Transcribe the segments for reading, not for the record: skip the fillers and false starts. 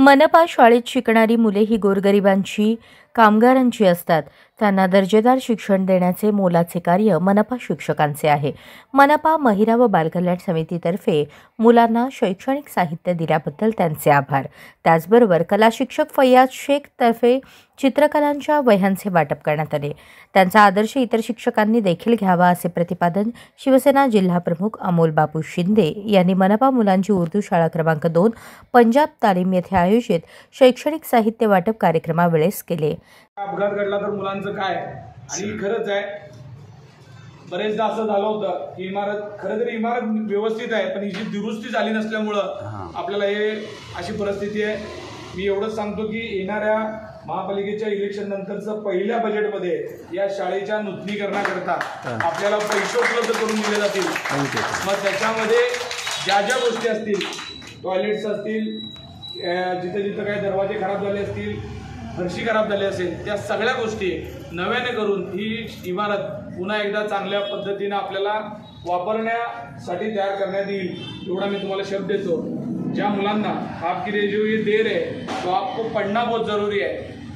मनपा शाळेत शिकणारी मुले ही गोरगरिबांची, कामगारांची असतात। त्यांना दर्जेदार शिक्षण देण्याचे मोलाचे कार्य मनपा शिक्षकांचे आहे। मनपा महिला व बालकल्याण समितीतर्फे मुलांना शैक्षणिक साहित्य दिल्याबद्दल त्यांचे आभार। त्याचबरोबर कला शिक्षक फैयाज शेख तर्फे चित्रकलांच्या वह्यांचे वाटप करण्यात आले। त्यांचा आदर्श इतर शिक्षकांनी देखील घ्यावा असे प्रतिपादन शिवसेना जिल्हा प्रमुख अमोल बापू शिंदे यांनी मनपा मुलांची उर्दू शाळा क्रमांक 2 पंजाब तालीम येथे आयोजित शैक्षणिक साहित्य वाटप कार्यक्रमावेळेस केले। अपघात घडला तर मुलांचं काय, आणि खरंच आहे बरेचदा असं झालं होतं की खरं तर इमारत व्यवस्थित आहे, पण हिची दुरुस्ती झाली नसल्यामुळं आपल्याला हे अशी परिस्थिती आहे। मी एवढंच सांगतो की येणाऱ्या महापालिकेच्या इलेक्शन नंतरचं पहिल्या बजेटमध्ये या शाळेच्या नूतनीकरणाकरता आपल्याला पैसे उपलब्ध करून दिले जातील। मग त्याच्यामध्ये ज्या ज्या गोष्टी असतील, टॉयलेट्स असतील, जिथे जिथे काही दरवाजे खराब झाले असतील, फरशी खराब झाली असेल, त्या सगळ्या गोष्टी नव्याने करून ही इमारत पुन्हा एकदा चांगल्या पद्धतीने आपल्याला वापरण्यासाठी तयार करण्यात येईल, एवढा मी तुम्हाला शब्द देतो। ज्या मुलांना आपकी जो ये दे रहे तो आपको पढ़ना बहुत ज़रूरी है,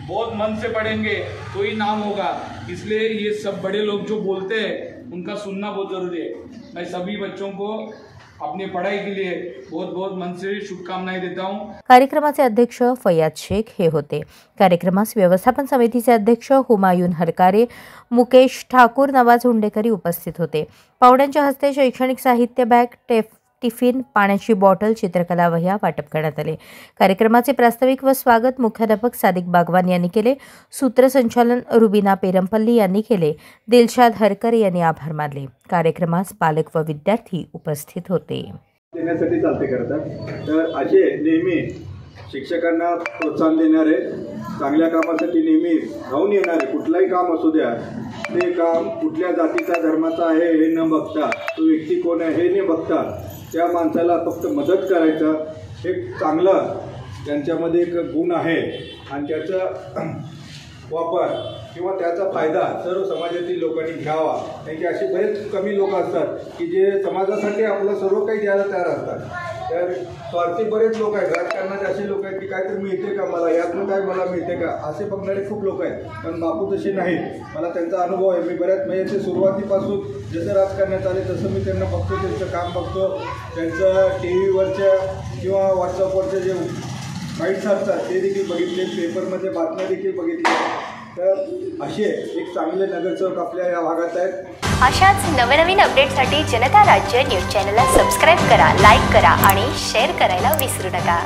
बहुत मन से पढ़ेंगे तो ही नाम होगा। इसलिए ये सब बड़े लोग जो बोलते हैं उनका सुनना बहुत ज़रूरी है। मैं सभी बच्चों को अपनी पढ़ाई के लिए बहुत बहुत मन से शुभकामनाएं देता हूं। कार्यक्रमाचे अध्यक्ष फैयाज शेख हे होते। कार्यक्रमास व्यवस्थापन समितीचे अध्यक्ष हुमायून हरकारे, मुकेश ठाकूर, नवाज हुंडेकरी उपस्थित होते। पाहुण्यांच्या हस्ते शैक्षणिक साहित्य बॅग, टिफिन, पाण्याची बॉटल, चित्रकला वह्या वाटप करण्यात आले। कार्यक्रमाचे प्रास्ताविक व स्वागत मुख्याध्यापक सादिक बागवान यांनी केले। सूत्रसंचालन रुबीना पेरमपल्ली यांनी केले। दिलशाद हरकरे यांनी आभार मानले। कार्यक्रमास पालक व विद्यार्थी उपस्थित होते। देण्यासाठी चालते करतात, तर असे नेहमी शिक्षकांना प्रोत्साहन देणारे, चांगल्या कामासाठी नेहमी धावून येणारे, कुठलाही काम असू द्या, ते काम कुठल्या जातीचा धर्माचा आहे हे न बघता, तो व्यक्ती कोण आहे हे न बघता, त्या माणसाला फक्त मदत करायचं, हे चांगलं त्यांच्यामध्ये एक गुण आहे। आणि त्याचा वापर किंवा त्याचा फायदा सर्व समाजातील लोकांनी घ्यावा। त्यांची अशी बरेच कमी लोक असतात की जे समाजासाठी आपलं सर्व काही द्यायला तयार असतात, तर स्वार्थी बरेच लोक आहेत, राजकारणाचे असे लोक आहेत की काहीतरी मिळते का मला, यातनं काय मला मिळते का, असे बघणारे खूप लोक आहेत। पण बापू तसे नाहीत, मला त्यांचा अनुभव आहे। मी बऱ्याच म्हणजे सुरुवातीपासून जसं राजकारणात आले तसं मी त्यांना बघतो, त्यांचं काम बघतो, त्यांचं TV वरच्या किंवा व्हॉट्सअपवरचे जे बाईट्स असतात ते देखील बघितले, पेपरमध्ये बातम्या देखील बघितल्या। तर असे एक चांगले नगरसेवक आपल्या या भागात आहेत। अशाच नवनवीन अपडेटसाठी जनता राज्य न्यूज चॅनलला सबस्क्राईब करा, लाईक करा आणि शेअर करायला विसरू नका।